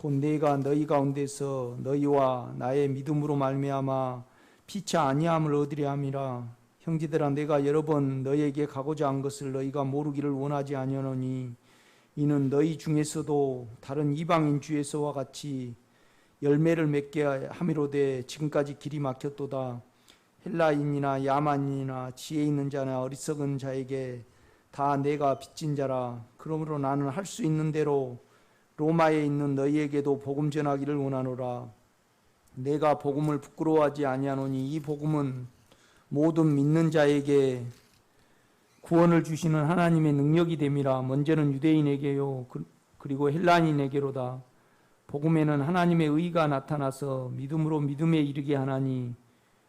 곧 내가 너희 가운데서 너희와 나의 믿음으로 말미암아 피차 아니함을 얻으려 함이라. 형제들아, 내가 여러 번 너희에게 가고자 한 것을 너희가 모르기를 원하지 아니하노니 이는 너희 중에서도 다른 이방인 중에서와 같이 열매를 맺게 함이로되 지금까지 길이 막혔도다. 헬라인이나 야만인이나 지혜 있는 자나 어리석은 자에게 다 내가 빚진 자라. 그러므로 나는 할 수 있는 대로 로마에 있는 너희에게도 복음 전하기를 원하노라. 내가 복음을 부끄러워하지 아니하노니 이 복음은 모든 믿는 자에게 구원을 주시는 하나님의 능력이 됨이라. 먼저는 유대인에게요 그리고 헬라인에게로다. 복음에는 하나님의 의가 나타나서 믿음으로 믿음에 이르게 하나니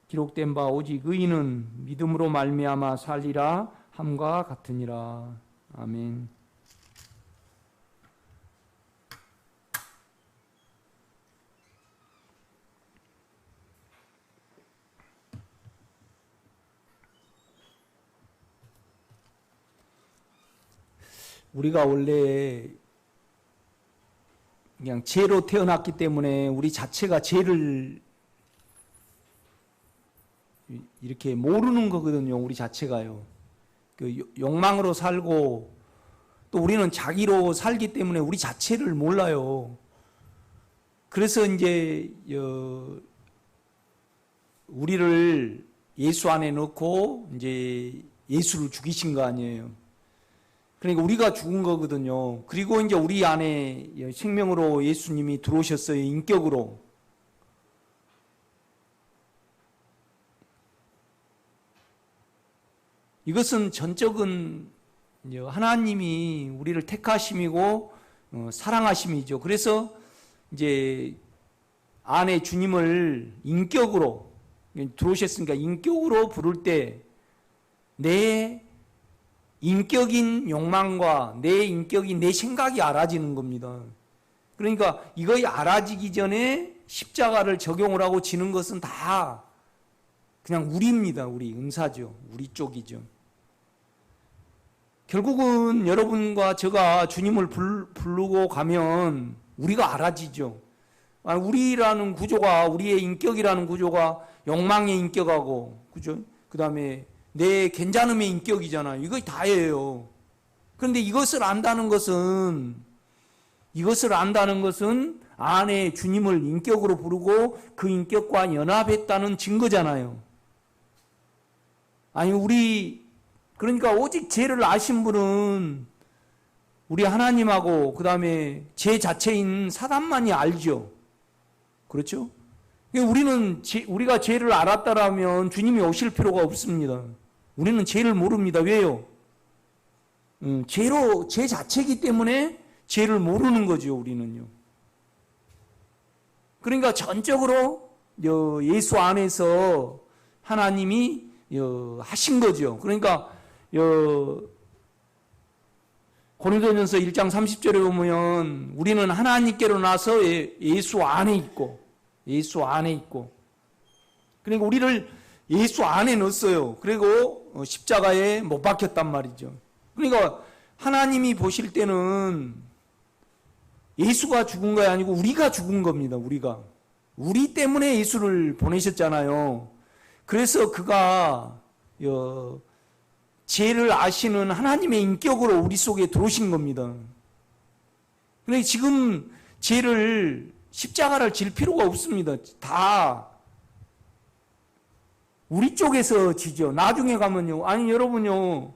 기록된 바 오직 의인은 믿음으로 말미암아 살리라 함과 같으니라. 아멘. 우리가 원래 그냥 죄로 태어났기 때문에 우리 자체가 죄를 이렇게 모르는 거거든요. 우리 자체가요. 그 욕망으로 살고 또 우리는 자기로 살기 때문에 우리 자체를 몰라요. 그래서 이제 우리를 예수 안에 넣고 이제 예수를 죽이신 거 아니에요. 그러니까 우리가 죽은 거거든요. 그리고 이제 우리 안에 생명으로 예수님이 들어오셨어요. 인격으로. 이것은 전적은 하나님이 우리를 택하심이고 사랑하심이죠. 그래서 이제 안에 주님을 인격으로 들어오셨으니까 인격으로 부를 때 내 인격인 욕망과 내 인격인 내 생각이 알아지는 겁니다. 그러니까 이거이 알아지기 전에 십자가를 적용을 하고 지는 것은 다 그냥 우리입니다. 우리 은사죠. 우리 쪽이죠. 결국은 여러분과 제가 주님을 부르고 가면 우리가 알아지죠. 우리라는 구조가, 우리의 인격이라는 구조가 욕망의 인격하고, 그죠? 그 다음에 내 괜찮음의 인격이잖아요. 이거 다예요. 그런데 이것을 안다는 것은 안에 주님을 인격으로 부르고 그 인격과 연합했다는 증거잖아요. 아니, 그러니까 오직 죄를 아신 분은 우리 하나님하고 그 다음에 죄 자체인 사단만이 알죠. 그렇죠? 우리가 죄를 알았다라면 주님이 오실 필요가 없습니다. 우리는 죄를 모릅니다. 왜요? 죄 자체이기 때문에 죄를 모르는 거죠, 우리는요. 그러니까 전적으로 예수 안에서 하나님이 하신 거죠. 그러니까 고린도전서 1장 30절에 보면 우리는 하나님께로 나서 예수 안에 있고 그러니까 우리를 예수 안에 넣었어요. 그리고 십자가에 못 박혔단 말이죠. 그러니까 하나님이 보실 때는 예수가 죽은 거 아니고 우리가 죽은 겁니다. 우리 때문에 예수를 보내셨잖아요. 그래서 그가 죄를 아시는 하나님의 인격으로 우리 속에 들어오신 겁니다. 그러니까 지금 십자가를 질 필요가 없습니다. 다 우리 쪽에서 지죠. 나중에 가면요. 아니 여러분요.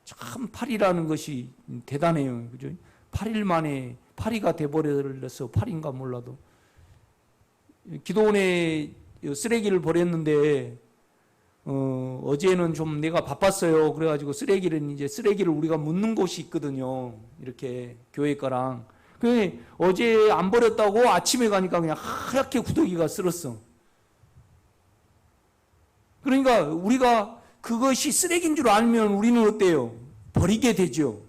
참 팔이라는 것이 대단해요. 그죠? 8일 만에 파리가 돼버려서 팔인가 몰라도 기도원에 쓰레기를 버렸는데 어제는 좀 내가 바빴어요. 그래가지고 쓰레기를 우리가 묻는 곳이 있거든요. 이렇게 교회 거랑. 어제 안 버렸다고 아침에 가니까 그냥 하얗게 구더기가 쓸었어. 그러니까 우리가 그것이 쓰레기인 줄 알면 우리는 어때요? 버리게 되죠.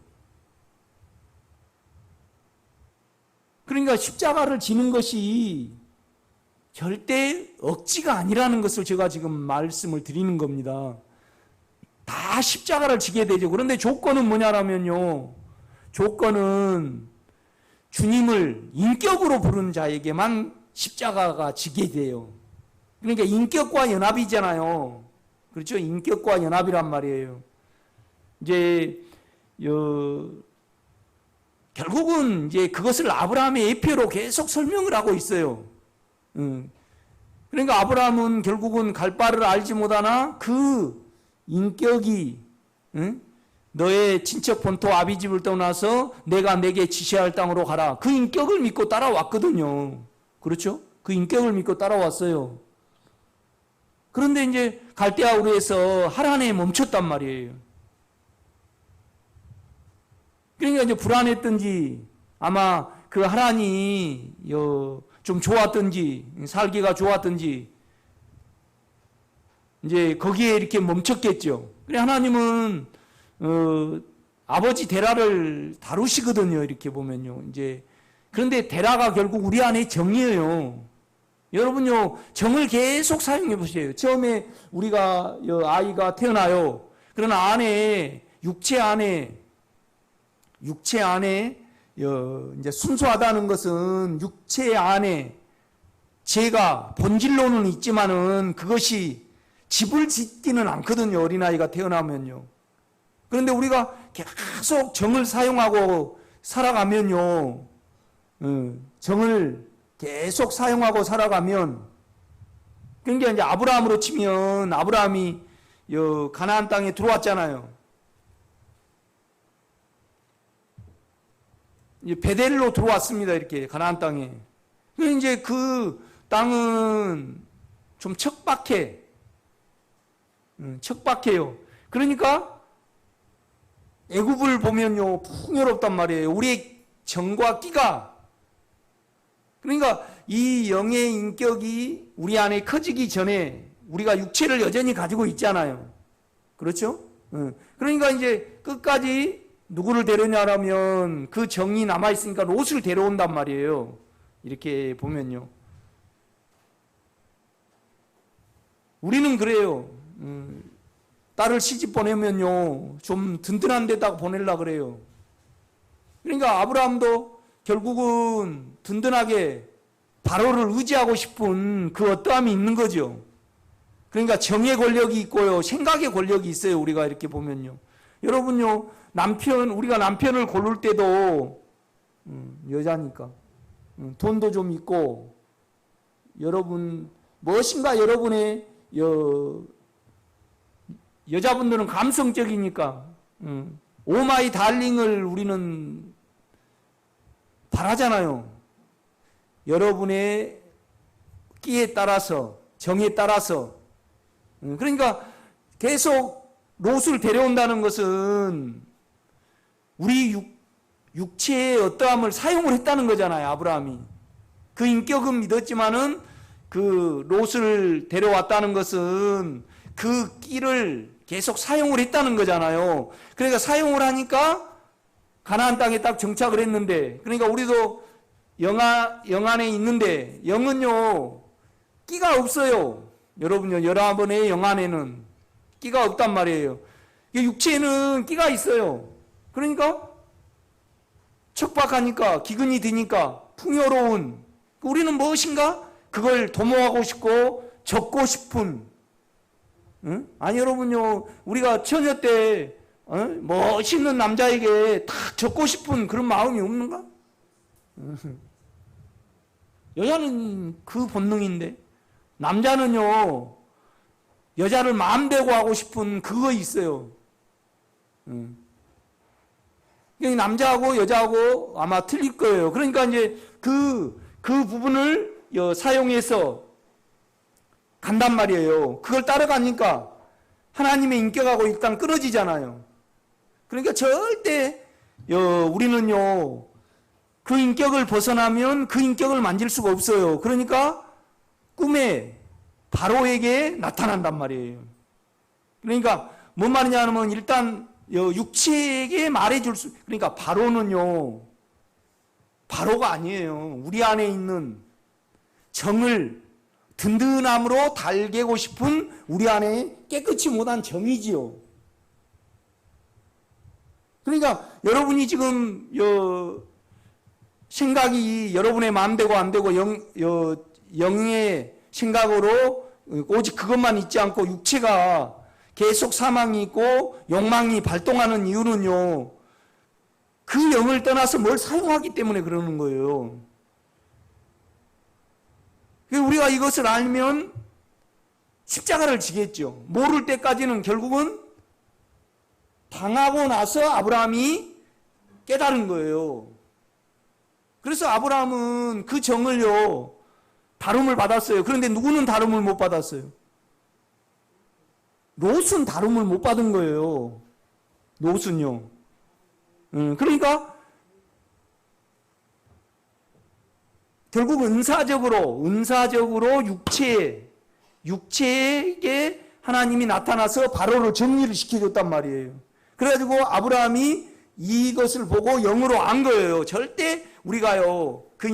그러니까 십자가를 지는 것이 절대 억지가 아니라는 것을 제가 지금 말씀을 드리는 겁니다. 다 십자가를 지게 되죠. 그런데 조건은 뭐냐라면요. 조건은 주님을 인격으로 부른 자에게만 십자가가 지게 돼요. 그러니까 인격과 연합이잖아요. 그렇죠? 인격과 연합이란 말이에요. 이제 결국은 이제 그것을 아브라함의 예표로 계속 설명을 하고 있어요. 그러니까 아브라함은 결국은 갈 바를 알지 못하나 그 인격이 너의 친척 본토 아비집을 떠나서 내가 내게 지시할 땅으로 가라. 그 인격을 믿고 따라왔거든요. 그렇죠? 그 인격을 믿고 따라왔어요. 그런데 이제 갈대아 우르에서 하란에 멈췄단 말이에요. 그러니까 이제 불안했던지 아마 그 하란이 좀 좋았던지 살기가 좋았던지 이제 거기에 이렇게 멈췄겠죠. 그래 하나님은 아버지 데라를 다루시거든요. 이렇게 보면요. 이제 그런데 데라가 결국 우리 안에 정이에요. 여러분요, 정을 계속 사용해 보세요. 처음에 우리가 아이가 태어나요. 그러나 안에 육체 안에 이제 순수하다는 것은 육체 안에 죄가 본질로는 있지만은 그것이 집을 짓지는 않거든요. 어린아이가 태어나면요. 그런데 우리가 계속 정을 사용하고 살아가면요. 정을 계속 사용하고 살아가면 그러니까 이제 아브라함으로 치면 아브라함이 가나안 땅에 들어왔잖아요. 베델로 들어왔습니다. 이렇게 가나안 땅에. 근데 이제 그 땅은 좀 척박해요. 그러니까 애굽을 보면요 풍요롭단 말이에요. 우리의 정과 끼가. 그러니까 이 영의 인격이 우리 안에 커지기 전에 우리가 육체를 여전히 가지고 있잖아요. 그렇죠? 그러니까 이제 끝까지 누구를 데려냐라면 그 정이 남아있으니까 롯을 데려온단 말이에요. 이렇게 보면요. 우리는 그래요. 딸을 시집 보내면요. 좀 든든한 데다가 보내려고 그래요. 그러니까 아브라함도 결국은 든든하게 바로를 의지하고 싶은 그 어떠함이 있는 거죠. 그러니까 정의 권력이 있고요. 생각의 권력이 있어요. 우리가 이렇게 보면요. 여러분요. 우리가 남편을 고를 때도 여자니까 돈도 좀 있고 여러분 무엇인가 여러분의 여자분들은 감성적이니까 오마이 달링을 우리는 바라잖아요. 여러분의 끼에 따라서 정에 따라서 그러니까 계속 롯을 데려온다는 것은 우리 육체의 어떠함을 사용을 했다는 거잖아요. 아브라함이 그 인격은 믿었지만은 그 롯을 데려왔다는 것은 그 끼를 계속 사용을 했다는 거잖아요. 그러니까 사용을 하니까 가나안 땅에 딱 정착을 했는데, 그러니까 우리도 영 안에 있는데 영은요 끼가 없어요. 여러분요, 여러분의 영 안에는 끼가 없단 말이에요. 육체에는 끼가 있어요. 그러니까 척박하니까 기근이 드니까 풍요로운 우리는 무엇인가 그걸 도모하고 싶고 적고 싶은 아니 여러분요, 우리가 처녀 때 멋있는 남자에게 다 적고 싶은 그런 마음이 없는가? 여자는 그 본능인데 남자는요 여자를 마음대로 하고 싶은 그거 있어요. 남자하고 여자하고 아마 틀릴 거예요. 그러니까 이제 그 부분을 사용해서 간단 말이에요. 그걸 따라가니까 하나님의 인격하고 일단 끊어지잖아요. 그러니까 절대 우리는요 그 인격을 벗어나면 그 인격을 만질 수가 없어요. 그러니까 꿈에 바로에게 나타난단 말이에요. 그러니까 뭔 말이냐 하면 일단 육체에게 말해줄 수, 그러니까 바로는요 바로가 아니에요. 우리 안에 있는 정을 든든함으로 달개고 싶은 우리 안에 깨끗이 못한 정이지요. 그러니까 여러분이 지금 생각이 여러분의 마음대로 안 되고 영의 생각으로 오직 그것만 있지 않고 육체가 계속 사망이 있고 욕망이 발동하는 이유는요, 그 영을 떠나서 뭘 사용하기 때문에 그러는 거예요. 우리가 이것을 알면 십자가를 지겠죠. 모를 때까지는 결국은 당하고 나서 아브라함이 깨달은 거예요. 그래서 아브라함은 그 정을요, 다름을 받았어요. 그런데 누구는 다름을 못 받았어요? 롯은 다름을 못 받은 거예요. 롯은요. 그러니까 결국 은사적으로 육체에게 하나님이 나타나서 바로를 정리를 시켜줬단 말이에요. 그래가지고 아브라함이 이것을 보고 영으로 안 거예요. 절대 우리가요, 그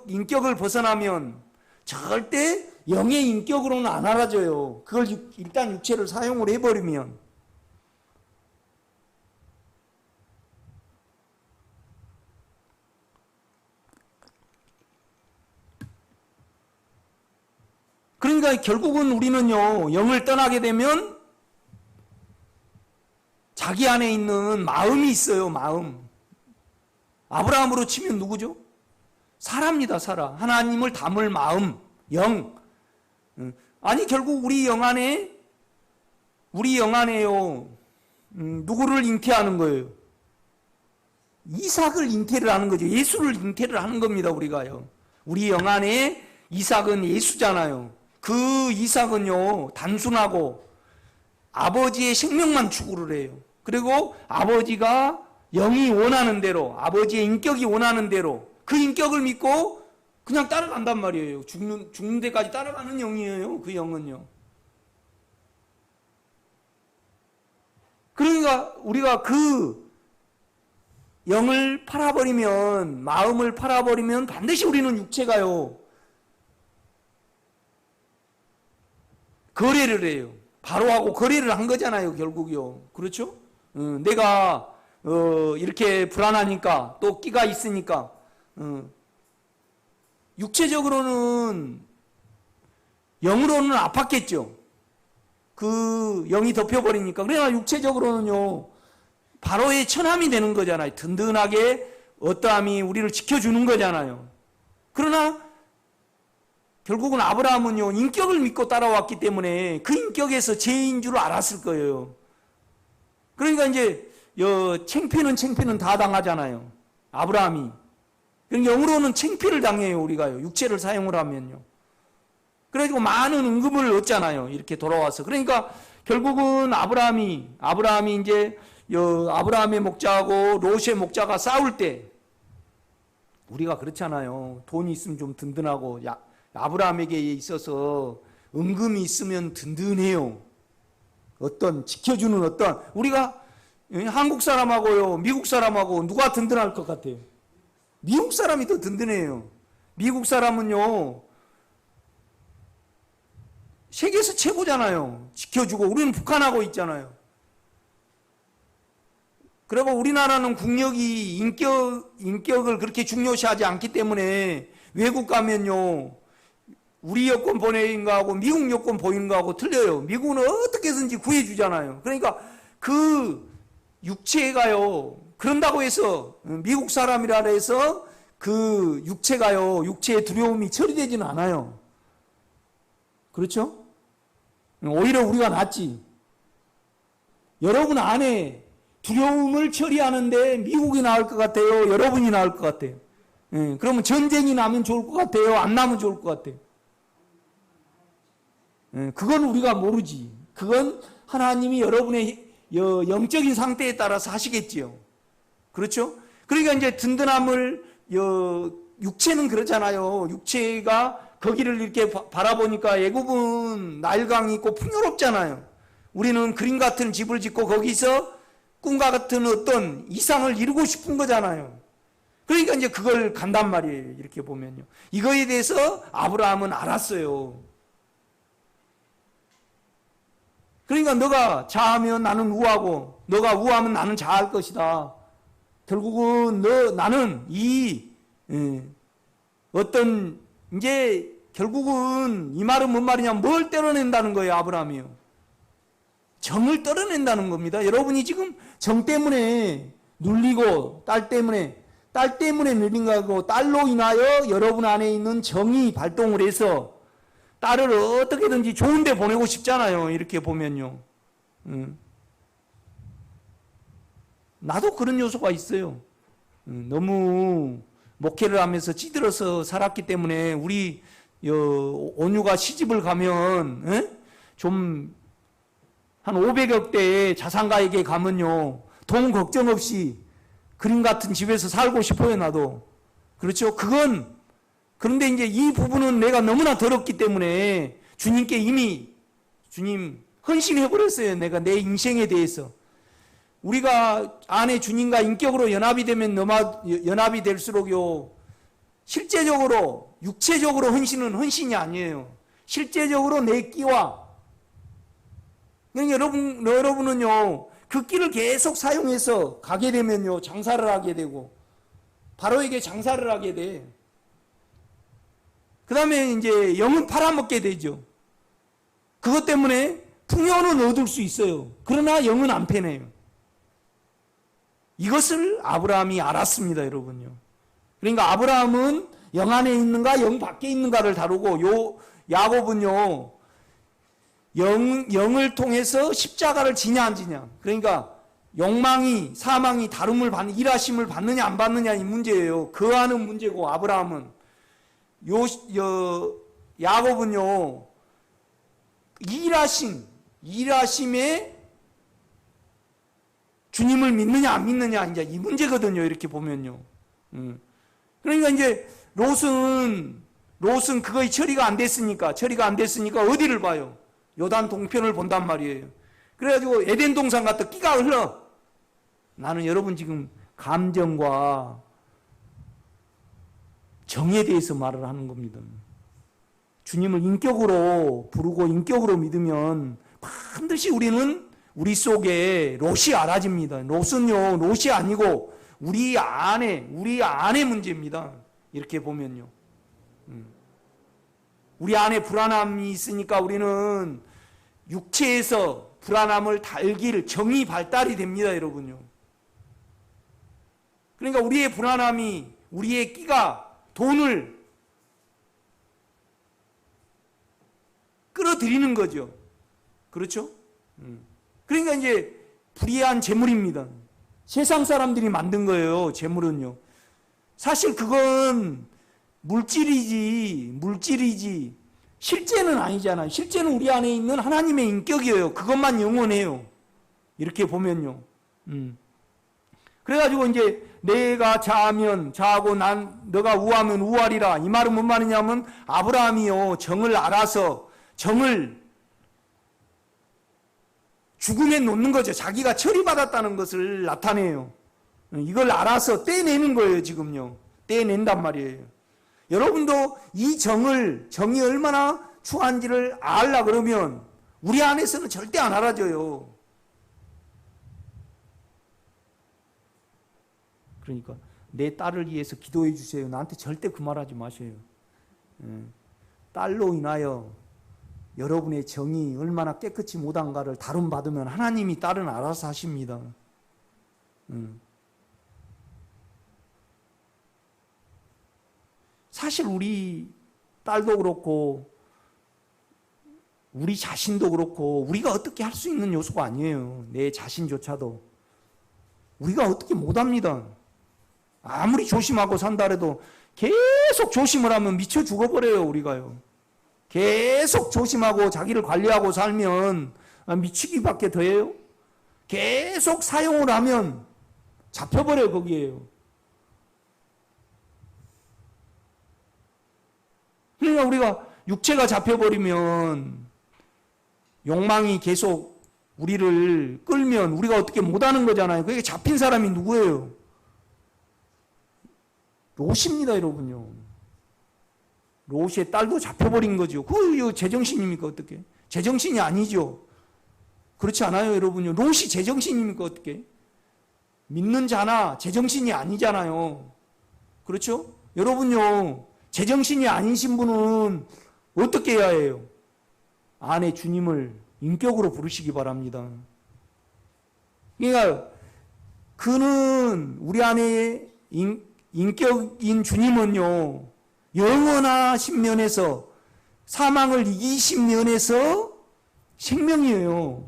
인격을 벗어나면 절대 영의 인격으로는 안 알아져요. 그걸 일단 육체를 사용을 해버리면. 그러니까 결국은 우리는요, 영을 떠나게 되면 자기 안에 있는 마음이 있어요. 마음. 아브라함으로 치면 누구죠? 사라입니다. 사라. 하나님을 담을 마음, 영. 아니 결국 우리 영 안에요, 누구를 잉태하는 거예요? 이삭을 잉태를 하는 거죠. 예수를 잉태를 하는 겁니다. 우리가요. 우리 영 안에 이삭은 예수잖아요. 그 이삭은요, 단순하고 아버지의 생명만 추구를 해요. 그리고 아버지가 영이 원하는 대로, 아버지의 인격이 원하는 대로 그 인격을 믿고 그냥 따라간단 말이에요. 죽는 데까지 따라가는 영이에요. 그 영은요. 그러니까 우리가 그 영을 팔아버리면, 마음을 팔아버리면 반드시 우리는 육체가요, 거래를 해요. 바로하고 거래를 한 거잖아요. 결국요. 그렇죠? 내가 이렇게 불안하니까, 또 끼가 있으니까, 육체적으로는, 영으로는 아팠겠죠. 그 영이 덮여버리니까. 그러나 육체적으로는요, 바로의 천함이 되는 거잖아요. 든든하게 어떠함이 우리를 지켜주는 거잖아요. 그러나 결국은 아브라함은요, 인격을 믿고 따라왔기 때문에 그 인격에서 죄인 줄 알았을 거예요. 그러니까 이제 창피는 다 당하잖아요. 아브라함이. 그러니까 영으로는 창피를 당해요. 우리가요, 육체를 사용을 하면요. 그래가지고 많은 은금을 얻잖아요. 이렇게 돌아와서. 그러니까 결국은 아브라함이 이제 아브라함의 목자하고 롯의 목자가 싸울 때, 우리가 그렇잖아요. 돈이 있으면 좀 든든하고, 아브라함에게 있어서 은금이 있으면 든든해요. 어떤 지켜주는 어떤, 우리가 한국 사람하고요, 미국 사람하고 누가 든든할 것 같아요? 미국 사람이 더 든든해요. 미국 사람은요, 세계에서 최고잖아요. 지켜주고. 우리는 북한하고 있잖아요. 그리고 우리나라는 국력이 인격을 그렇게 중요시하지 않기 때문에 외국 가면요, 우리 여권 보내는 거하고 미국 여권 보이는 거하고 틀려요. 미국은 어떻게든지 구해주잖아요. 그러니까 그 육체가요, 그런다고 해서 미국 사람이라 해서 그 육체의 두려움이 처리되지는 않아요. 그렇죠? 오히려 우리가 낫지. 여러분 안에 두려움을 처리하는데 미국이 나을 것 같아요? 여러분이 나을 것 같아요? 그러면 전쟁이 나면 좋을 것 같아요? 안 나면 좋을 것 같아요? 그건 우리가 모르지. 그건 하나님이 여러분의 영적인 상태에 따라서 하시겠지요. 그렇죠? 그러니까 이제 든든함을, 육체는 그렇잖아요. 육체가 거기를 이렇게 바라보니까 애굽은 나일강이 있고 풍요롭잖아요. 우리는 그림 같은 집을 짓고 거기서 꿈과 같은 어떤 이상을 이루고 싶은 거잖아요. 그러니까 이제 그걸 간단 말이에요. 이렇게 보면요. 이거에 대해서 아브라함은 알았어요. 그러니까 너가 자하면 나는 우하고, 너가 우하면 나는 자할 것이다. 결국은 나는 이 예. 어떤 이제 결국은 이 말은 뭔 말이냐면 뭘 떨어낸다는 거예요. 아브라함이요. 정을 떨어낸다는 겁니다. 여러분이 지금 정 때문에 눌리고 딸 때문에 눌린 거고 딸로 인하여 여러분 안에 있는 정이 발동을 해서 딸을 어떻게든지 좋은 데 보내고 싶잖아요. 이렇게 보면요. 나도 그런 요소가 있어요. 너무 목회를 하면서 찌들어서 살았기 때문에 우리 온유가 시집을 가면 좀 한 500억 대의 자산가에게 가면요. 돈 걱정 없이 그림 같은 집에서 살고 싶어요. 나도. 그렇죠? 그런데 이제 이 부분은 내가 너무나 더럽기 때문에 주님께 이미 주님 헌신해버렸어요. 내가 내 인생에 대해서. 우리가 안에 주님과 인격으로 연합이 되면 연합이 될수록요. 실제적으로 육체적으로 헌신은 헌신이 아니에요. 실제적으로 내 끼와 여러분은요. 그 끼를 계속 사용해서 가게 되면요. 장사를 하게 되고 바로에게 장사를 하게 돼. 그 다음에 이제 영은 팔아먹게 되죠. 그것 때문에 풍요는 얻을 수 있어요. 그러나 영은 안 패네요. 이것을 아브라함이 알았습니다, 여러분요. 그러니까 아브라함은 영 안에 있는가, 영 밖에 있는가를 다루고, 야곱은요, 영을 통해서 십자가를 지냐, 안 지냐. 그러니까, 욕망이, 사망이 일하심을 받느냐, 안 받느냐, 이 문제예요. 그하는 문제고, 아브라함은. 야곱은요, 일하심에 주님을 믿느냐 안 믿느냐 이제 이 문제거든요. 이렇게 보면요. 그러니까 이제 롯은 그거의 처리가 안 됐으니까 어디를 봐요? 요단 동편을 본단 말이에요. 그래가지고 에덴 동산 갔다 끼가 흘러. 나는 여러분 지금 감정과 정에 대해서 말을 하는 겁니다. 주님을 인격으로 부르고 인격으로 믿으면 반드시 우리 속에 롯이 알아집니다. 롯이 아니고 우리 안에 문제입니다. 이렇게 보면요. 우리 안에 불안함이 있으니까 우리는 육체에서 불안함을 달길 정이 발달이 됩니다, 여러분요. 그러니까 우리의 불안함이 우리의 끼가 돈을 끌어들이는 거죠. 그렇죠? 그러니까 이제 불의한 재물입니다. 세상 사람들이 만든 거예요. 재물은요. 사실 그건 물질이지 실제는 아니잖아요. 실제는 우리 안에 있는 하나님의 인격이에요. 그것만 영원해요. 이렇게 보면요. 그래가지고 이제 내가 자하고 너가 우하면 우하리라. 이 말은 뭔 말이냐면 아브라함이요 정을 알아서 정을 죽음에 놓는 거죠. 자기가 처리받았다는 것을 나타내요. 이걸 알아서 떼내는 거예요, 지금요. 떼낸단 말이에요. 여러분도 이 정이 얼마나 추한지를 알라 그러면 우리 안에서는 절대 안 알아져요. 그러니까 내 딸을 위해서 기도해 주세요. 나한테 절대 그 말하지 마세요. 딸로 인하여 여러분의 정이 얼마나 깨끗이 못한가를 다룬받으면 하나님이 딸은 알아서 하십니다. 사실 우리 딸도 그렇고 우리 자신도 그렇고 우리가 어떻게 할 수 있는 요소가 아니에요. 내 자신조차도 우리가 어떻게 못합니다. 아무리 조심하고 산다 해도 계속 조심을 하면 미쳐 죽어버려요. 우리가요. 계속 조심하고 자기를 관리하고 살면 미치기밖에 더해요. 계속 사용을 하면 잡혀버려요. 거기에요. 그러니까 우리가 육체가 잡혀버리면 욕망이 계속 우리를 끌면 우리가 어떻게 못하는 거잖아요. 그게 잡힌 사람이 누구예요? 롯입니다, 여러분요. 롯의 딸도 잡혀버린 거죠. 그거 제정신입니까, 어떻게? 제정신이 아니죠. 그렇지 않아요, 여러분요. 롯이 제정신입니까, 어떻게? 믿는 자나 제정신이 아니잖아요. 그렇죠? 여러분요, 제정신이 아니신 분은 어떻게 해야 해요? 아내 주님을 인격으로 부르시기 바랍니다. 그러니까 그는 우리 안에 인격인 주님은요, 영원하신 면에서, 사망을 이기신 면에서 생명이에요.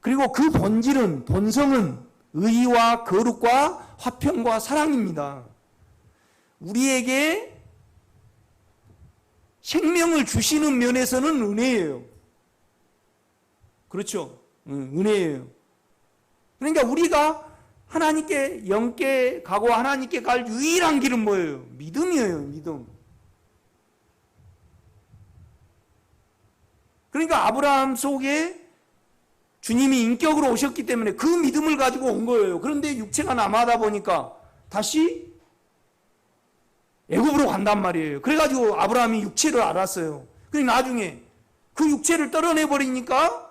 그리고 그 본성은 의와 거룩과 화평과 사랑입니다. 우리에게 생명을 주시는 면에서는 은혜예요. 그렇죠? 은혜예요. 그러니까 우리가 하나님께 영께 가고 하나님께 갈 유일한 길은 뭐예요? 믿음이에요. 믿음. 그러니까 아브라함 속에 주님이 인격으로 오셨기 때문에 그 믿음을 가지고 온 거예요. 그런데 육체가 남아다 보니까 다시 애굽으로 간단 말이에요. 그래가지고 아브라함이 육체를 알았어요. 그리고 나중에 그 육체를 떨어내버리니까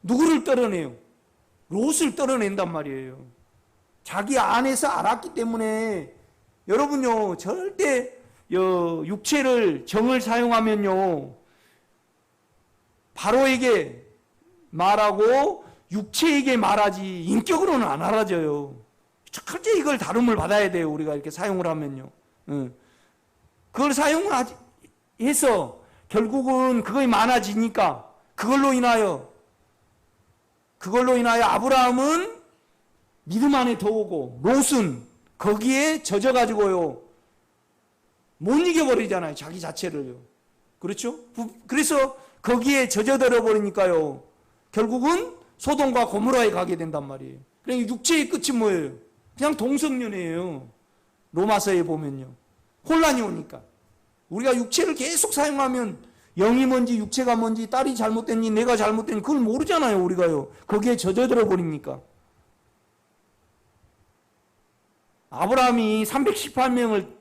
누구를 떨어내요? 롯을 떨어낸단 말이에요. 자기 안에서 알았기 때문에 여러분요, 절대 육체를 정을 사용하면요, 바로에게 말하고 육체에게 말하지 인격으로는 안 알아져요. 철저히 이걸 다룸을 받아야 돼요. 우리가 이렇게 사용을 하면요. 그걸 사용해서 결국은 그것이 많아지니까 그걸로 인하여 아브라함은 믿음 안에 더오고 롯은 거기에 젖어가지고요, 못 이겨버리잖아요. 자기 자체를요. 그렇죠? 그래서 거기에 젖어들어 버리니까요, 결국은 소돔과 고모라에 가게 된단 말이에요. 그러니까 육체의 끝이 뭐예요? 그냥 동성연애예요. 로마서에 보면요. 혼란이 오니까. 우리가 육체를 계속 사용하면 영이 뭔지 육체가 뭔지, 딸이 잘못됐니 내가 잘못됐니 그걸 모르잖아요. 우리가요. 거기에 젖어들어 버리니까. 아브라함이 318명을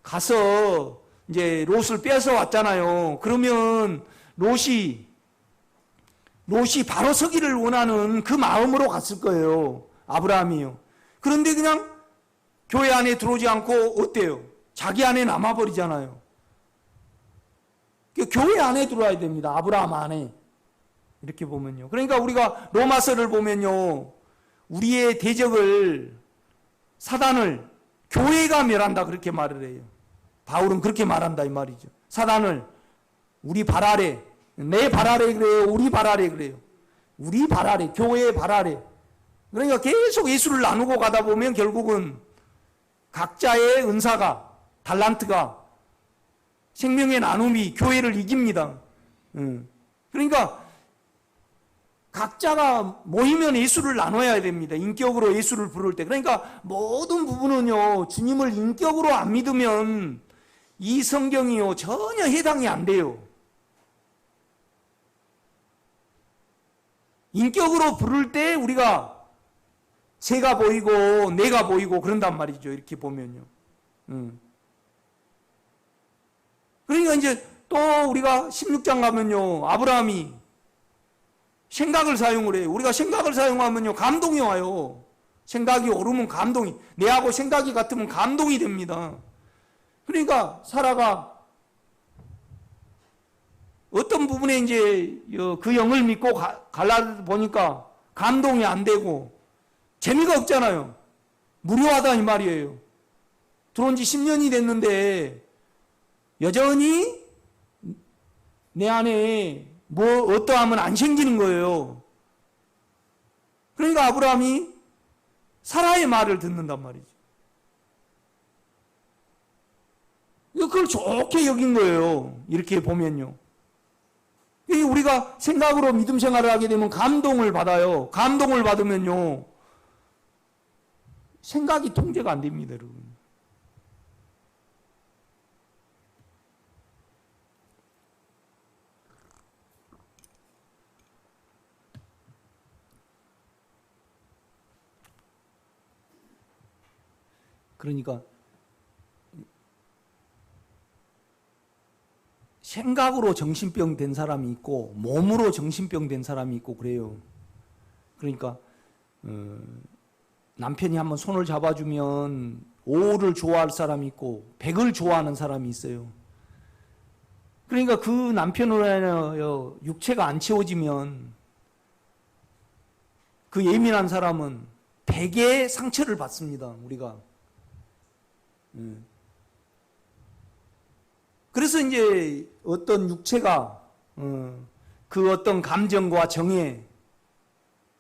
가서 이제 롯을 빼앗아 왔잖아요. 그러면 롯이 바로 서기를 원하는 그 마음으로 갔을 거예요. 아브라함이요. 그런데 그냥 교회 안에 들어오지 않고 어때요? 자기 안에 남아버리잖아요. 교회 안에 들어와야 됩니다. 아브라함 안에. 이렇게 보면요. 그러니까 우리가 로마서를 보면요, 우리의 대적을, 사단을 교회가 멸한다 그렇게 말을 해요. 바울은 그렇게 말한다 이 말이죠. 사단을 우리 발 아래, 내 발 아래 그래요, 우리 발 아래 그래요. 우리 발 아래, 교회의 발 아래. 그러니까 계속 예수를 나누고 가다 보면 결국은 각자의 은사가, 달란트가, 생명의 나눔이 교회를 이깁니다. 그러니까 각자가 모이면 예수를 나눠야 됩니다. 인격으로 예수를 부를 때. 그러니까 모든 부분은요, 주님을 인격으로 안 믿으면 이 성경이요, 전혀 해당이 안 돼요. 인격으로 부를 때 우리가 새가 보이고 내가 보이고 그런단 말이죠. 이렇게 보면요. 그러니까 이제 또 우리가 16장 가면요, 아브라함이 생각을 사용을 해요. 우리가 생각을 사용하면요, 감동이 와요. 생각이 오르면 감동이, 내하고 생각이 같으면 감동이 됩니다. 그러니까 사라가 어떤 부분에 이제 그 영을 믿고 갈라 보니까 감동이 안 되고 재미가 없잖아요. 무료하다 이 말이에요. 들어온 지 10년이 됐는데 여전히 내 안에 어떠함은 안 생기는 거예요. 그러니까 아브라함이 사라의 말을 듣는단 말이죠. 그걸 좋게 여긴 거예요. 이렇게 보면요. 우리가 생각으로 믿음 생활을 하게 되면 감동을 받아요. 감동을 받으면요, 생각이 통제가 안 됩니다, 여러분. 그러니까 생각으로 정신병 된 사람이 있고 몸으로 정신병 된 사람이 있고 그래요. 그러니까 남편이 한번 손을 잡아주면 5를 좋아할 사람이 있고 100을 좋아하는 사람이 있어요. 그러니까 그 남편으로 인하여 육체가 안 채워지면 그 예민한 사람은 100의 상처를 받습니다. 우리가. 그래서 이제 어떤 육체가 그 어떤 감정과 정에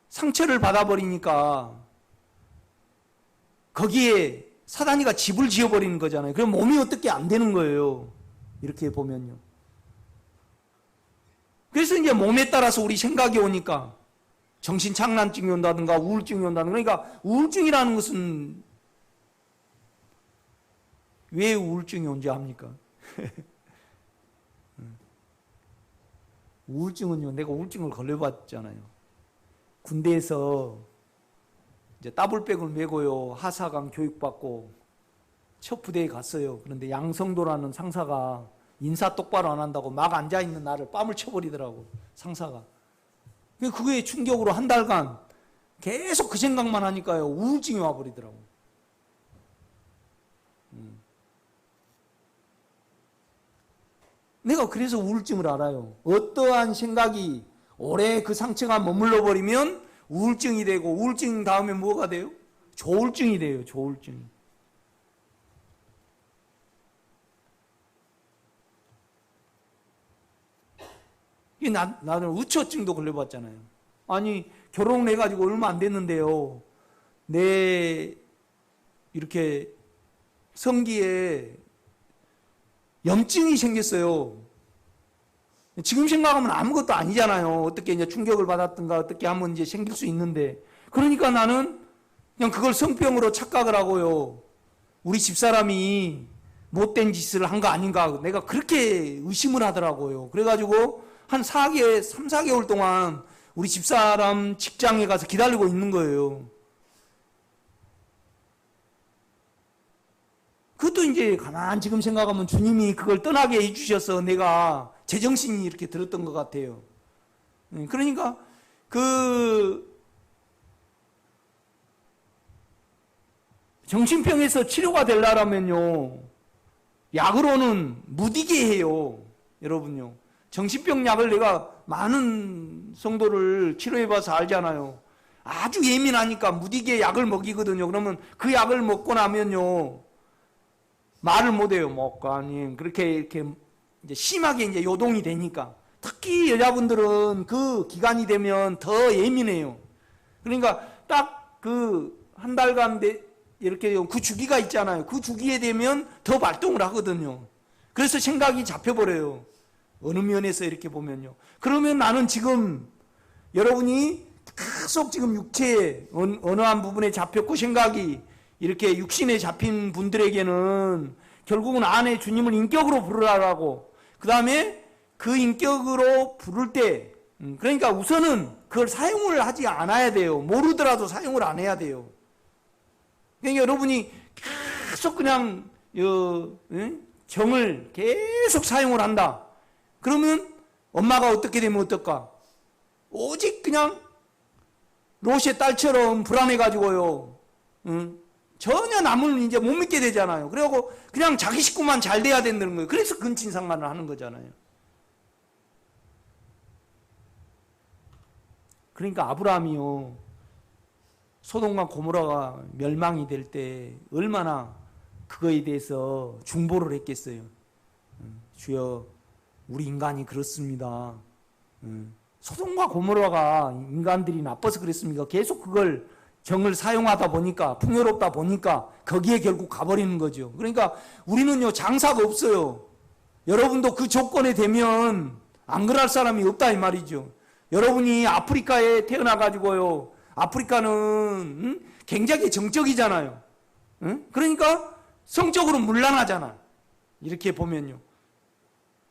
상처를 받아버리니까 거기에 사단이가 집을 지어버리는 거잖아요. 그럼 몸이 어떻게 안 되는 거예요. 이렇게 보면요. 그래서 이제 몸에 따라서 우리 생각이 오니까 정신착란증이 온다든가 우울증이 온다든가. 그러니까 우울증이라는 것은 왜 우울증이 온지 압니까? 우울증은요, 내가 우울증을 걸려봤잖아요. 군대에서 이제 더블백을 메고요, 하사관 교육받고 첫 부대에 갔어요. 그런데 양성도라는 상사가 인사 똑바로 안 한다고 막 앉아있는 나를 뺨을 쳐버리더라고, 상사가. 그게 충격으로 한 달간 계속 그 생각만 하니까요, 우울증이 와버리더라고. 내가 그래서 우울증을 알아요. 어떠한 생각이 오래 그 상처가 머물러 버리면 우울증이 되고, 우울증 다음에 뭐가 돼요? 조울증이 돼요. 조울증. 나는 우처증도 걸려봤잖아요. 아니, 결혼을 해가지고 얼마 안 됐는데요, 내 이렇게 성기에 염증이 생겼어요. 지금 생각하면 아무것도 아니잖아요. 어떻게 이제 충격을 받았든가 어떻게 하면 이제 생길 수 있는데. 그러니까 나는 그냥 그걸 성병으로 착각을 하고요, 우리 집사람이 못된 짓을 한 거 아닌가, 내가 그렇게 의심을 하더라고요. 그래가지고 한 3, 4개월 동안 우리 집사람 직장에 가서 기다리고 있는 거예요. 그것도 이제 가만 지금 생각하면 주님이 그걸 떠나게 해주셔서 내가 제정신이 이렇게 들었던 것 같아요. 그러니까 그 정신병에서 치료가 되려면요, 약으로는 무디게 해요. 여러분요, 정신병 약을 내가 많은 성도를 치료해봐서 알잖아요. 아주 예민하니까 무디게 약을 먹이거든요. 그러면 그 약을 먹고 나면요, 말을 못해요. 목사님, 그렇게 이렇게 이제 심하게 이제 요동이 되니까. 특히 여자분들은 그 기간이 되면 더 예민해요. 그러니까 딱 그 한 달간 이렇게 그 주기가 있잖아요. 그 주기에 되면 더 발동을 하거든요. 그래서 생각이 잡혀버려요. 어느 면에서 이렇게 보면요. 그러면 나는 지금 여러분이 계속 지금 육체의 어느 한 부분에 잡혔고 생각이 이렇게 육신에 잡힌 분들에게는 결국은 안에 주님을 인격으로 부르라고, 그 다음에 그 인격으로 부를 때, 그러니까 우선은 그걸 사용을 하지 않아야 돼요. 모르더라도 사용을 안 해야 돼요. 그러니까 여러분이 계속 그냥 정을 계속 사용을 한다. 그러면 엄마가 어떻게 되면 어떨까? 오직 그냥 롯의 딸처럼 불안해가지고요, 전혀 남을 이제 못 믿게 되잖아요. 그래갖고 그냥 자기 식구만 잘 돼야 된다는 거예요. 그래서 근친상간을 하는 거잖아요. 그러니까 아브라함이요, 소돔과 고모라가 멸망이 될 때 얼마나 그거에 대해서 중보를 했겠어요. 주여, 우리 인간이 그렇습니다. 소돔과 고모라가 인간들이 나빠서 그랬습니까? 계속 그걸 정을 사용하다 보니까, 풍요롭다 보니까 거기에 결국 가버리는 거죠. 그러니까 우리는요, 장사가 없어요. 여러분도 그 조건에 되면 안 그럴 사람이 없다 이 말이죠. 여러분이 아프리카에 태어나가지고요, 아프리카는 굉장히 정적이잖아요. 그러니까 성적으로 문란하잖아. 이렇게 보면요,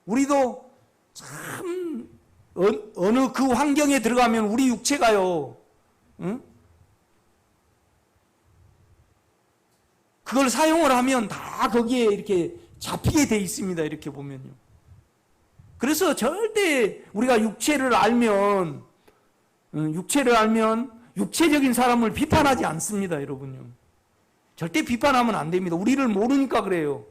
우리도 참 어느 그 환경에 들어가면 우리 육체가요, 그걸 사용을 하면 다 거기에 이렇게 잡히게 돼 있습니다. 이렇게 보면요. 그래서 절대 우리가 육체를 알면 육체적인 사람을 비판하지 않습니다. 여러분요. 절대 비판하면 안 됩니다. 우리를 모르니까 그래요.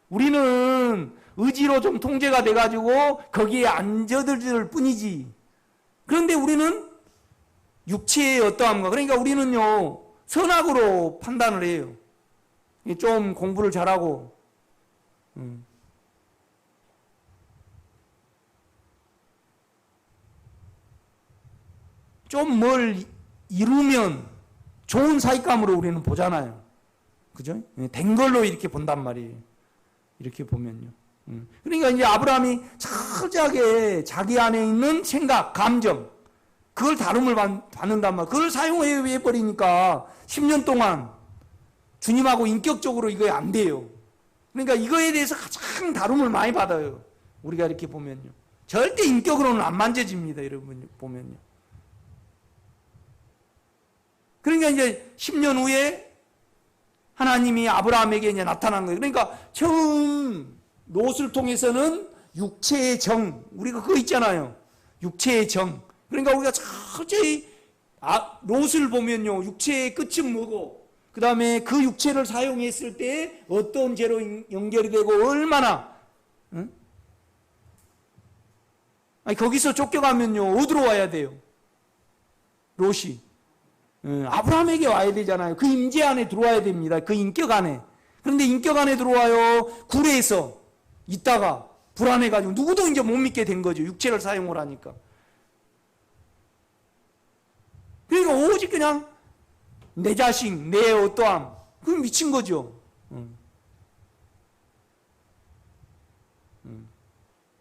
우리는 의지로 좀 통제가 돼가지고 거기에 앉아들 뿐이지. 그런데 우리는 육체의 어떠함과, 그러니까 우리는요 선악으로 판단을 해요. 좀 공부를 잘하고 좀 뭘 이루면 좋은 사익감으로 우리는 보잖아요. 그죠? 된 걸로 이렇게 본단 말이에요. 이렇게 보면요. 그러니까 이제 아브라함이 철저하게 자기 안에 있는 생각, 감정, 그걸 다룸을 받는단 말이에요. 그걸 사용해버리니까 10년 동안 주님하고 인격적으로 이거 안 돼요. 그러니까 이거에 대해서 가장 다룸을 많이 받아요. 우리가 이렇게 보면요. 절대 인격으로는 안 만져집니다. 여러분 보면요. 그러니까 이제 10년 후에 하나님이 아브라함에게 이제 나타난 거예요. 그러니까 처음 롯을 통해서는 육체의 정, 우리가 그거 있잖아요. 육체의 정. 그러니까 우리가 철저히 롯을 보면요, 육체의 끝은 뭐고, 그 다음에 그 육체를 사용했을 때 어떤 죄로 연결이 되고 얼마나, 응? 아니, 거기서 쫓겨가면요 어디로 와야 돼요? 롯이 아브라함에게 와야 되잖아요. 그 임재 안에 들어와야 됩니다. 그 인격 안에. 그런데 인격 안에 들어와요. 굴에서 있다가 불안해가지고 누구도 이제 못 믿게 된 거죠. 육체를 사용을 하니까. 그러니까 오직 그냥 내 자식, 내 어떠함. 그건 미친 거죠.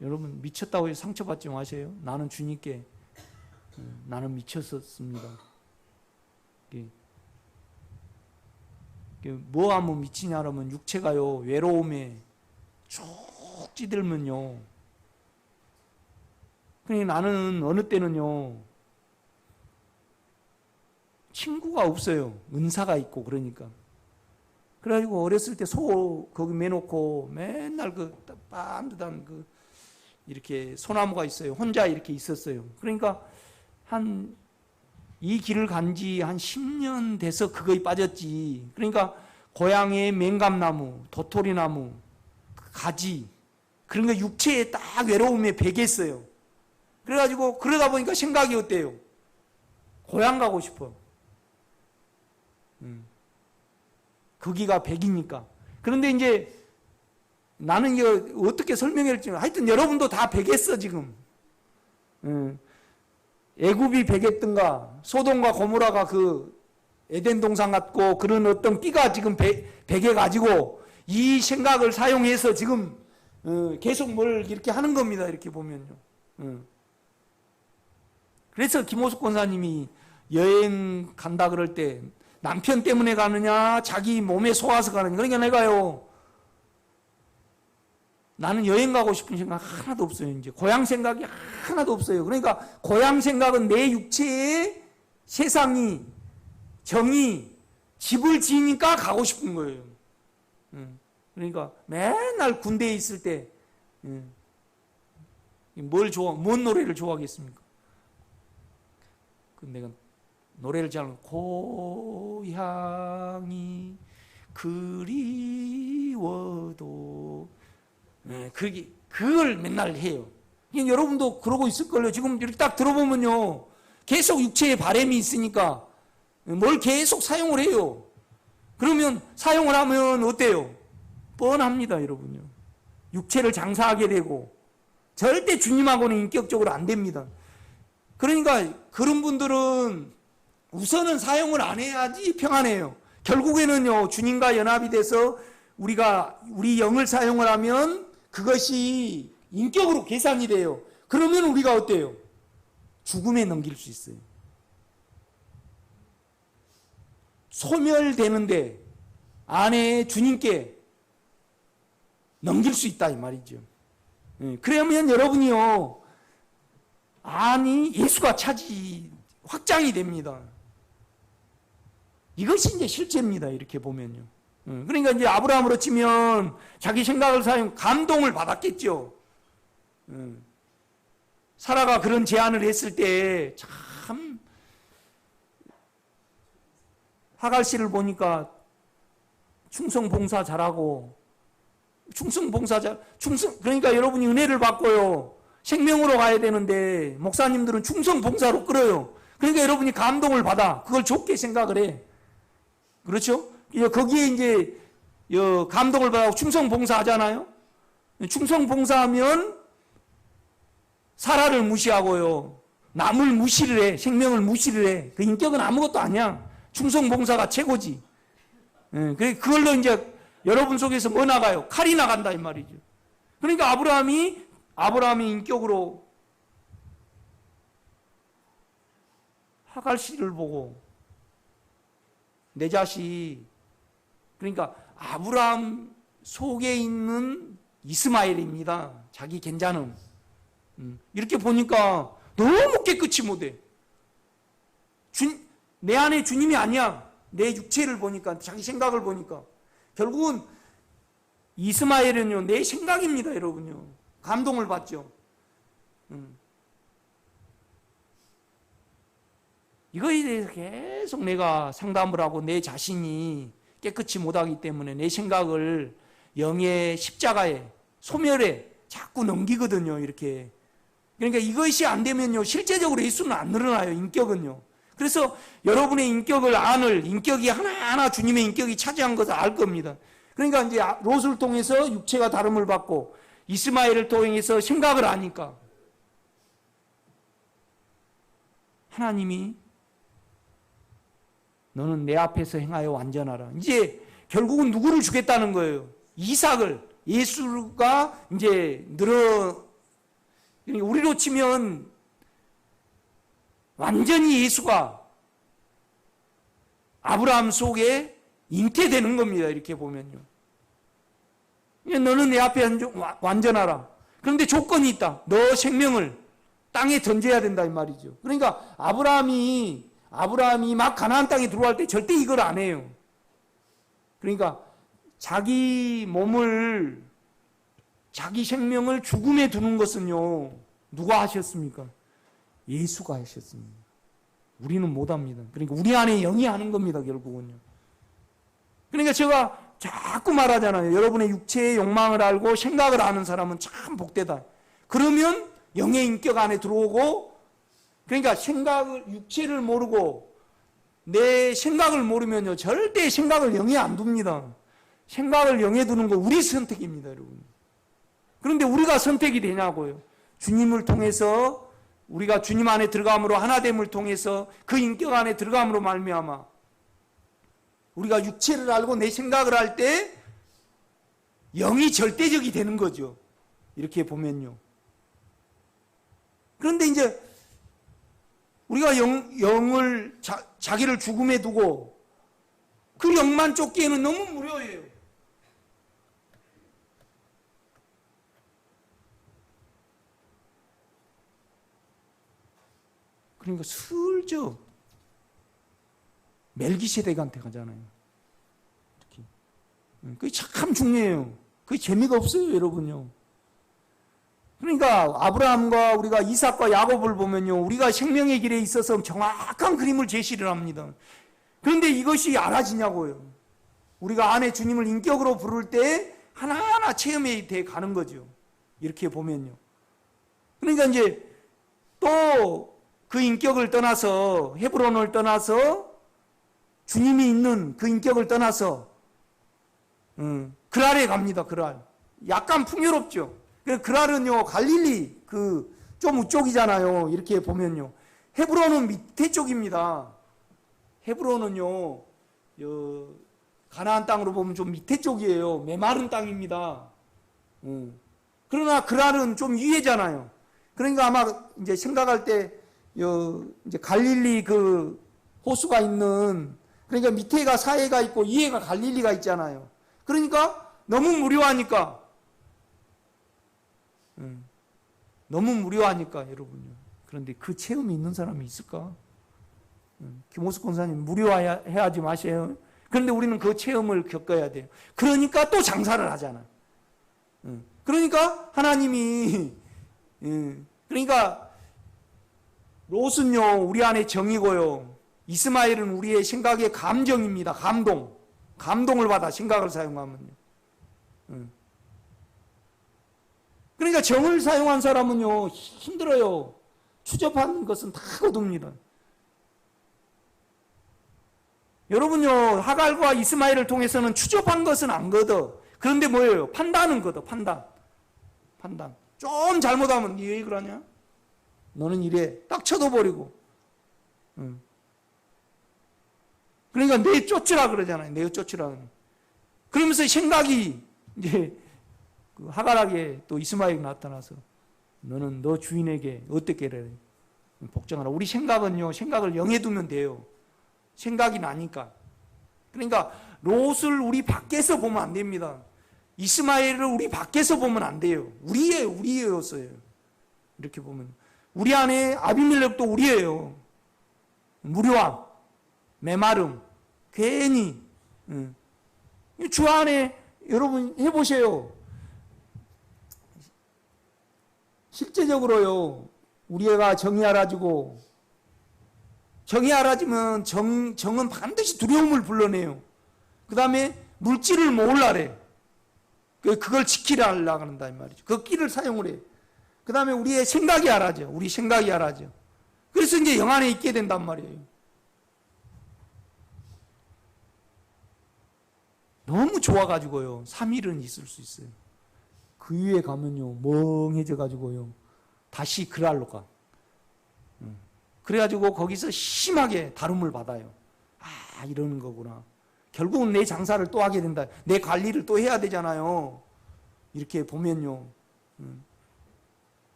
여러분 미쳤다고 해서 상처받지 마세요. 나는 주님께 나는 미쳤었습니다. 뭐 하면 미치냐 그러면 육체가요 외로움에 쭉 찌들면요. 그러니까 나는 어느 때는요 친구가 없어요. 은사가 있고 그러니까. 그래가지고 어렸을 때 소 거기 매놓고 맨날 그 빤듯한 그 이렇게 소나무가 있어요. 혼자 이렇게 있었어요. 그러니까 이 길을 간 지 한 10년 돼서 그거에 빠졌지. 그러니까 고향의 맹감나무, 도토리나무, 가지 그런 거 육체에 딱 외로움에 배겠어요. 그래가지고 그러다 보니까 생각이 어때요? 고향 가고 싶어. 거기가 백이니까. 그런데 이제 나는 이거 어떻게 설명할지 하여튼 여러분도 다 배겠어 지금. 애굽이 배겠던가 소돔과 고모라가 그 에덴 동산 같고 그런 어떤 띠가 지금 배게 가지고 이 생각을 사용해서 지금 계속 뭘 이렇게 하는 겁니다. 이렇게 보면요. 그래서 김호숙 권사님이 여행 간다 그럴 때 남편 때문에 가느냐 자기 몸에 속아서 가느냐. 그러니까 내가요 나는 여행 가고 싶은 생각 하나도 없어요. 이제 고향 생각이 하나도 없어요. 그러니까 고향 생각은 내 육체에 세상이 정이 집을 지으니까 가고 싶은 거예요. 그러니까 맨날 군대에 있을 때 뭔 노래를 좋아하겠습니까? 내가 노래를 잘 고향이 그리워도 그걸 맨날 해요. 여러분도 그러고 있을걸요. 지금 이렇게 딱 들어보면요. 계속 육체에 바람이 있으니까 뭘 계속 사용을 해요. 그러면 사용을 하면 어때요? 뻔합니다, 여러분요. 육체를 장사하게 되고 절대 주님하고는 인격적으로 안 됩니다. 그러니까 그런 분들은 우선은 사용을 안 해야지 평안해요. 결국에는요, 주님과 연합이 돼서 우리가 우리 영을 사용을 하면 그것이 인격으로 계산이 돼요. 그러면 우리가 어때요? 죽음에 넘길 수 있어요. 소멸되는데 안에 주님께 넘길 수 있다 이 말이죠. 그러면 여러분이요, 아니 예수가 차지 확장이 됩니다. 이것이 이제 실제입니다. 이렇게 보면요. 그러니까 이제 아브라함으로 치면 자기 생각을 사용 감동을 받았겠죠. 사라가 그런 제안을 했을 때 참 하갈 씨를 보니까 충성 봉사 잘하고, 그러니까 여러분이 은혜를 받고요. 생명으로 가야 되는데, 목사님들은 충성 봉사로 끌어요. 그러니까 여러분이 감동을 받아. 그걸 좋게 생각을 해. 그렇죠? 거기에 이제, 감동을 받아 충성 봉사 하잖아요? 충성 봉사하면, 사라를 무시하고요. 남을 무시를 해. 생명을 무시를 해. 그 인격은 아무것도 아니야. 충성 봉사가 최고지. 그걸로 이제 여러분 속에서 뭐 나가요? 칼이 나간다 이 말이죠. 그러니까 아브라함이 인격으로 하갈 씨를 보고 내 자식, 그러니까 아브라함 속에 있는 이스마엘입니다. 자기 괜찮음. 이렇게 보니까 너무 깨끗이 못해. 내 안에 주님이 아니야. 내 육체를 보니까, 자기 생각을 보니까. 결국은 이스마엘은요, 내 생각입니다, 여러분요. 감동을 받죠. 이거에 대해서 계속 내가 상담을 하고 내 자신이 깨끗이 못하기 때문에 내 생각을 영의 십자가에, 소멸에 자꾸 넘기거든요, 이렇게. 그러니까 이것이 안 되면요, 실제적으로 예수는 안 늘어나요, 인격은요. 그래서 여러분의 인격이 하나하나 주님의 인격이 차지한 것을 알 겁니다. 그러니까 이제 롯을 통해서 육체가 다름을 받고 이스마엘을 통해서 생각을 하니까 하나님이 너는 내 앞에서 행하여 완전하라. 이제 결국은 누구를 주겠다는 거예요? 이삭을. 예수가 이제 그러니까 우리로 치면 완전히 예수가 아브라함 속에 잉태되는 겁니다. 이렇게 보면요. 너는 내 앞에 완전하라. 그런데 조건이 있다. 너 생명을 땅에 던져야 된다 이 말이죠. 그러니까 아브라함이 막 가나안 땅에 들어갈 때 절대 이걸 안 해요. 그러니까 자기 생명을 죽음에 두는 것은요, 누가 하셨습니까? 예수가 하셨습니다. 우리는 못합니다. 그러니까 우리 안에 영이 하는 겁니다, 결국은요. 그러니까 제가 자꾸 말하잖아요. 여러분의 육체의 욕망을 알고 생각을 아는 사람은 참 복되다. 그러면 영의 인격 안에 들어오고, 그러니까 육체를 모르고 내 생각을 모르면요, 절대 생각을 영에 안 둡니다. 생각을 영에 두는 거 우리 선택입니다, 여러분. 그런데 우리가 선택이 되냐고요. 주님을 통해서 우리가 주님 안에 들어감으로, 하나됨을 통해서 그 인격 안에 들어감으로 말미암아 우리가 육체를 알고 내 생각을 할 때 영이 절대적이 되는 거죠. 이렇게 보면요. 그런데 이제 우리가 영을 자기를 죽음에 두고 그 영만 쫓기에는 너무 무료해요. 그러니까 슬쩍 멜기세덱한테 가잖아요. 이렇게. 그게 참 중요해요. 그게 재미가 없어요, 여러분요. 그러니까 아브라함과 우리가 이삭과 야곱을 보면요, 우리가 생명의 길에 있어서 정확한 그림을 제시를 합니다. 그런데 이것이 알아지냐고요. 우리가 안에 주님을 인격으로 부를 때 하나하나 체험에 돼 가는 거죠. 이렇게 보면요. 그러니까 이제 또 그 인격을 떠나서, 헤브론을 떠나서 주님이 있는 그 인격을 떠나서 그랄에 갑니다. 그랄. 약간 풍요롭죠. 그랄은요, 갈릴리 좀 우쪽이잖아요. 이렇게 보면요. 헤브론은 밑에 쪽입니다. 헤브론은요, 가나안 땅으로 보면 좀 밑에 쪽이에요. 메마른 땅입니다. 그러나 그랄은 좀 위에잖아요. 그러니까 아마 이제 생각할 때 이제 갈릴리 그 호수가 있는, 그러니까 밑에가 사해가 있고 위에가 갈릴리가 있잖아요. 그러니까 너무 무료하니까 여러분요. 그런데 그 체험이 있는 사람이 있을까? 김호숙 권사님, 무료해하지 마세요. 그런데 우리는 그 체험을 겪어야 돼요. 그러니까 또 장사를 하잖아. 그러니까 하나님이, 그러니까 롯은요, 우리 안에 정이고요, 이스마엘은 우리의 생각의 감정입니다. 감동. 감동을 받아 생각을 사용하면요. 그러니까 정을 사용한 사람은요 힘들어요. 추접한 것은 다 거둡니다. 여러분요 하갈과 이스마엘을 통해서는 추접한 것은 안 거둬. 그런데 뭐예요? 판단은 거둬. 판단. 좀 잘못하면 니 왜 그러냐? 너는 이래. 딱 쳐둬버리고. 그러니까 내 쫓으라 그러잖아요. 내 쫓으라. 그러면서 생각이 이제 그 하갈에게 또 이스마엘이 나타나서 너는 너 주인에게 어떻게 해? 복종하라. 우리 생각은요. 생각을 영해두면 돼요. 생각이 나니까. 그러니까 롯을 우리 밖에서 보면 안 됩니다. 이스마엘을 우리 밖에서 보면 안 돼요. 우리였어요. 이렇게 보면 우리 안에 아비멜렉도 우리예요. 무료함, 메마름, 괜히 주 안에 여러분 해보세요. 실제적으로요. 우리 애가 정이 알아지고 정이 알아지면 정은 반드시 두려움을 불러내요. 그 다음에 물질을 모으려래. 그걸 지키려 하려고 한다 이 말이죠. 그 끼를 사용을 해요. 그 다음에 우리의 생각이 알아져. 우리 생각이 알아져. 그래서 이제 영 안에 있게 된단 말이에요. 너무 좋아가지고요. 3일은 있을 수 있어요. 그 위에 가면요. 멍해져가지고요. 다시 그랄로 가. 그래가지고 거기서 심하게 다룸을 받아요. 아, 이러는 거구나. 결국은 내 장사를 또 하게 된다. 내 관리를 또 해야 되잖아요. 이렇게 보면요.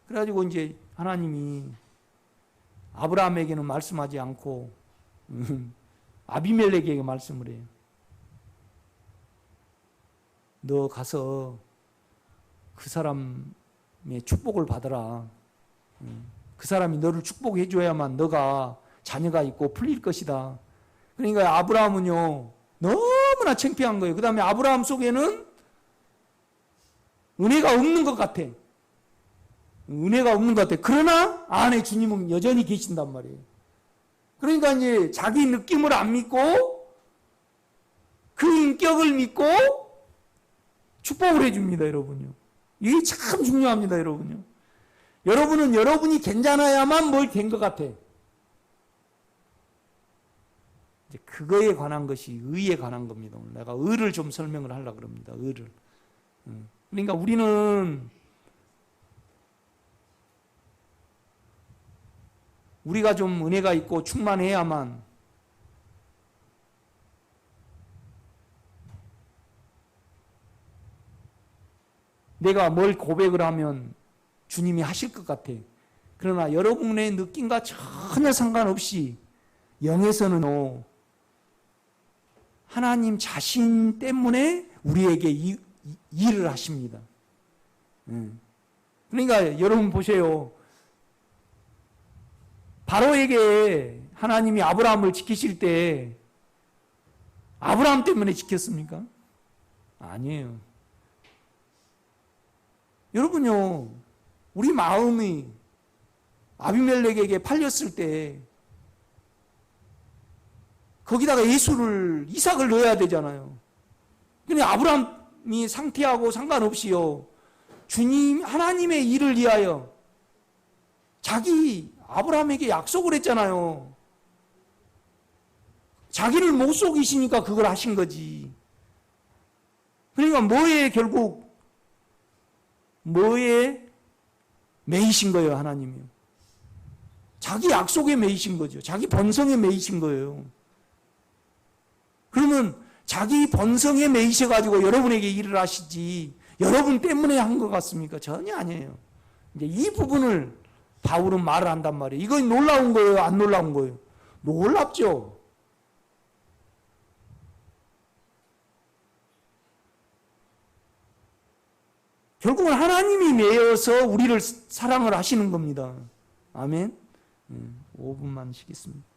그래가지고 이제 하나님이 아브라함에게는 말씀하지 않고 아비멜렉에게 말씀을 해요. 너 가서 그 사람의 축복을 받아라. 그 사람이 너를 축복해 줘야만 너가 자녀가 있고 풀릴 것이다. 그러니까 아브라함은요 너무나 창피한 거예요. 그 다음에 아브라함 속에는 은혜가 없는 것 같아. 은혜가 없는 것 같아. 그러나 안에 주님은 여전히 계신단 말이에요. 그러니까 이제 자기 느낌을 안 믿고 그 인격을 믿고 축복을 해줍니다, 여러분요. 이게 참 중요합니다, 여러분요. 여러분은 여러분이 괜찮아야만 뭘 된 것 같아. 이제 그거에 관한 것이 의에 관한 겁니다. 오늘 내가 의를 좀 설명을 하려고 합니다. 의를. 그러니까 우리는 우리가 좀 은혜가 있고 충만해야만 내가 뭘 고백을 하면 주님이 하실 것 같아. 그러나 여러분의 느낌과 전혀 상관없이 영에서는 하나님 자신 때문에 우리에게 일을 하십니다. 그러니까 여러분 보세요. 바로에게 하나님이 아브라함을 지키실 때 아브라함 때문에 지켰습니까? 아니에요. 여러분요, 우리 마음이 아비멜렉에게 팔렸을 때 거기다가 이삭을 넣어야 되잖아요. 근데 아브라함이 상태하고 상관없이요, 주님 하나님의 일을 위하여 자기 아브라함에게 약속을 했잖아요. 자기를 못 속이시니까 그걸 하신 거지. 그러니까 뭐에 매이신 거예요, 하나님이요. 자기 약속에 매이신 거죠. 자기 번성에 매이신 거예요. 그러면 자기 번성에 매이셔가지고 여러분에게 일을 하시지 여러분 때문에 한 것 같습니까? 전혀 아니에요. 이제 이 부분을 바울은 말을 한단 말이에요. 이건 놀라운 거예요? 안 놀라운 거예요? 놀랍죠? 결국은 하나님이 매여서 우리를 사랑을 하시는 겁니다. 아멘. 5분만 쉬겠습니다.